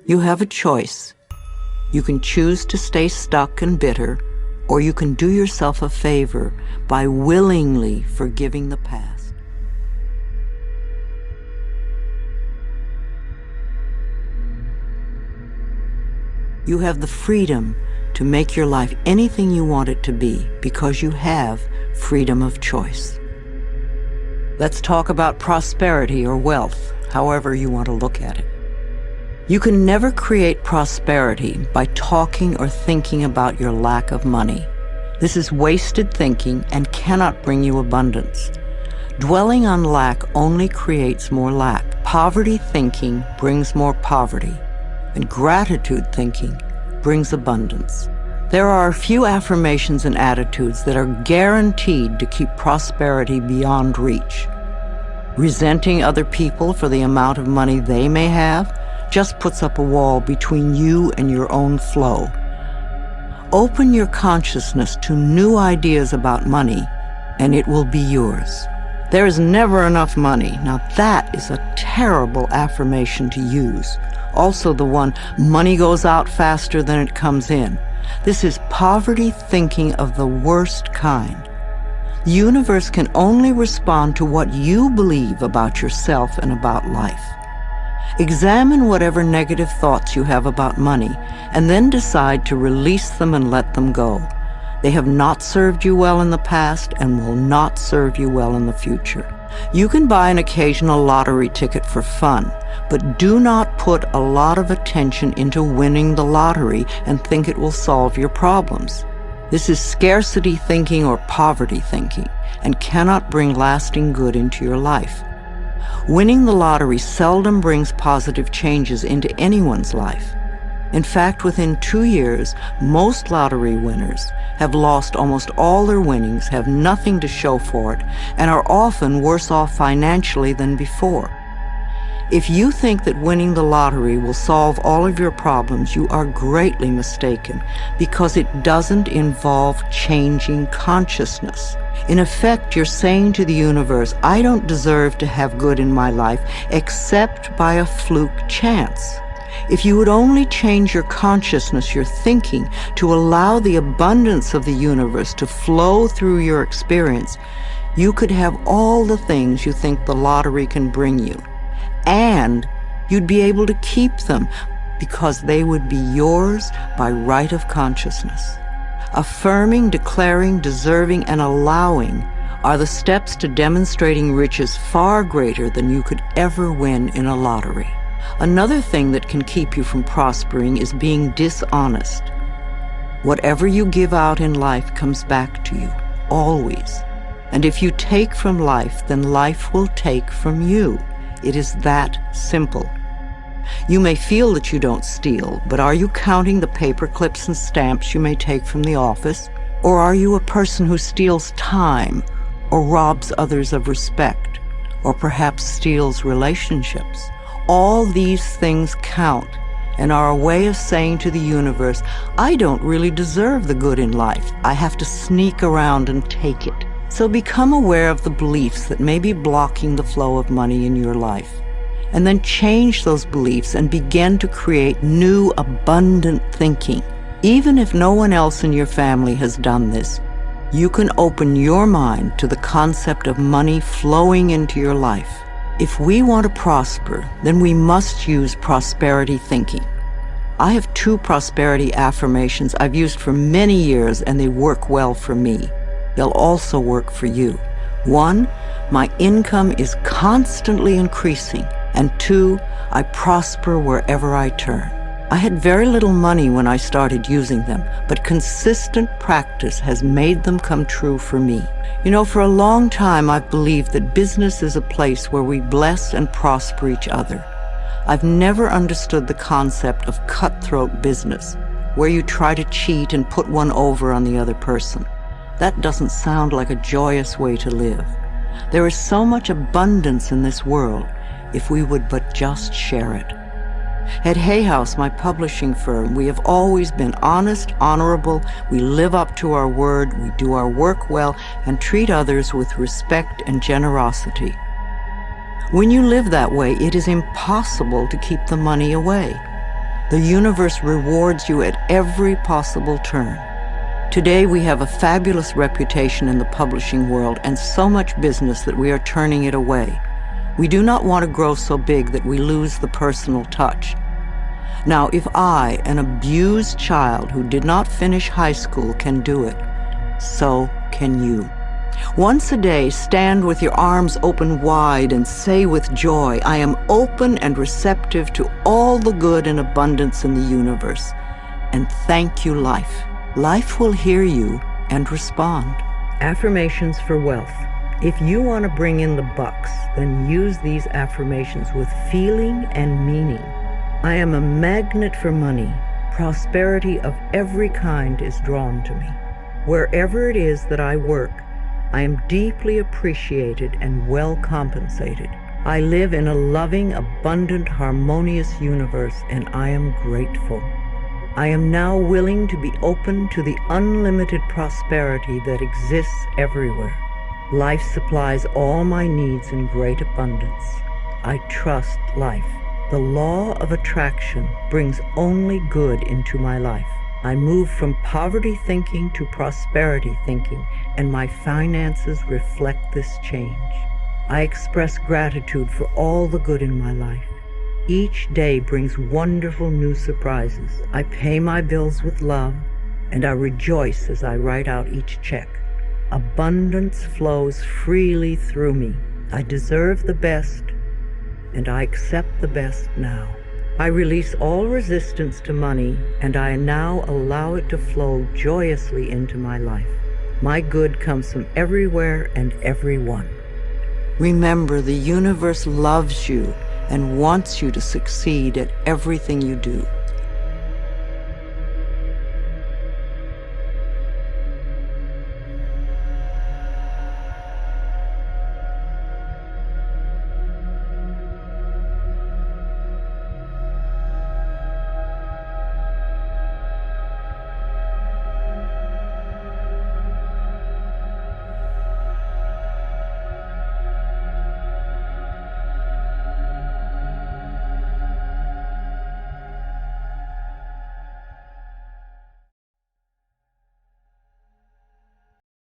You have a choice. You can choose to stay stuck and bitter, or you can do yourself a favor by willingly forgiving the past. You have the freedom to make your life anything you want it to be because you have freedom of choice. Let's talk about prosperity or wealth, however you want to look at it. You can never create prosperity by talking or thinking about your lack of money. This is wasted thinking and cannot bring you abundance. Dwelling on lack only creates more lack. Poverty thinking brings more poverty, and gratitude thinking brings abundance. There are a few affirmations and attitudes that are guaranteed to keep prosperity beyond reach. Resenting other people for the amount of money they may have just puts up a wall between you and your own flow. Open your consciousness to new ideas about money, and it will be yours. There is never enough money. Now that is a terrible affirmation to use. Also the one, money goes out faster than it comes in. This is poverty thinking of the worst kind. The universe can only respond to what you believe about yourself and about life. Examine whatever negative thoughts you have about money, and then decide to release them and let them go. They have not served you well in the past and will not serve you well in the future. You can buy an occasional lottery ticket for fun, but do not put a lot of attention into winning the lottery and think it will solve your problems. This is scarcity thinking or poverty thinking, and cannot bring lasting good into your life. Winning the lottery seldom brings positive changes into anyone's life. In fact, within 2 years, most lottery winners have lost almost all their winnings, have nothing to show for it, and are often worse off financially than before. If you think that winning the lottery will solve all of your problems, you are greatly mistaken, because it doesn't involve changing consciousness. In effect, you're saying to the universe, I don't deserve to have good in my life except by a fluke chance. If you would only change your consciousness, your thinking, to allow the abundance of the universe to flow through your experience, you could have all the things you think the lottery can bring you. And you'd be able to keep them because they would be yours by right of consciousness. Affirming, declaring, deserving, and allowing are the steps to demonstrating riches far greater than you could ever win in a lottery. Another thing that can keep you from prospering is being dishonest. Whatever you give out in life comes back to you, always. And if you take from life, then life will take from you. It is that simple. You may feel that you don't steal, but are you counting the paper clips and stamps you may take from the office? Or are you a person who steals time, or robs others of respect, or perhaps steals relationships? All these things count and are a way of saying to the universe, I don't really deserve the good in life. I have to sneak around and take it. So become aware of the beliefs that may be blocking the flow of money in your life, and then change those beliefs and begin to create new, abundant thinking. Even if no one else in your family has done this, you can open your mind to the concept of money flowing into your life. If we want to prosper, then we must use prosperity thinking. I have 2 prosperity affirmations I've used for many years, and they work well for me. They'll also work for you. 1, my income is constantly increasing. And 2, I prosper wherever I turn. I had very little money when I started using them, but consistent practice has made them come true for me. You know, for a long time I've believed that business is a place where we bless and prosper each other. I've never understood the concept of cutthroat business, where you try to cheat and put one over on the other person. That doesn't sound like a joyous way to live. There is so much abundance in this world if we would but just share it. At Hay House, my publishing firm, we have always been honest, honorable, we live up to our word, we do our work well, and treat others with respect and generosity. When you live that way, it is impossible to keep the money away. The universe rewards you at every possible turn. Today we have a fabulous reputation in the publishing world and so much business that we are turning it away. We do not want to grow so big that we lose the personal touch. Now, if I, an abused child who did not finish high school, can do it, so can you. Once a day, stand with your arms open wide and say with joy, I am open and receptive to all the good and abundance in the universe. And thank you, life. Life will hear you and respond. Affirmations for wealth. If you want to bring in the bucks, then use these affirmations with feeling and meaning. I am a magnet for money. Prosperity of every kind is drawn to me. Wherever it is that I work, I am deeply appreciated and well compensated. I live in a loving, abundant, harmonious universe, and I am grateful. I am now willing to be open to the unlimited prosperity that exists everywhere. Life supplies all my needs in great abundance. I trust life. The law of attraction brings only good into my life. I move from poverty thinking to prosperity thinking, and my finances reflect this change. I express gratitude for all the good in my life. Each day brings wonderful new surprises. I pay my bills with love, and I rejoice as I write out each check. Abundance flows freely through me. I deserve the best, and I accept the best now. I release all resistance to money, and I now allow it to flow joyously into my life. My good comes from everywhere and everyone. Remember, the universe loves you and wants you to succeed at everything you do.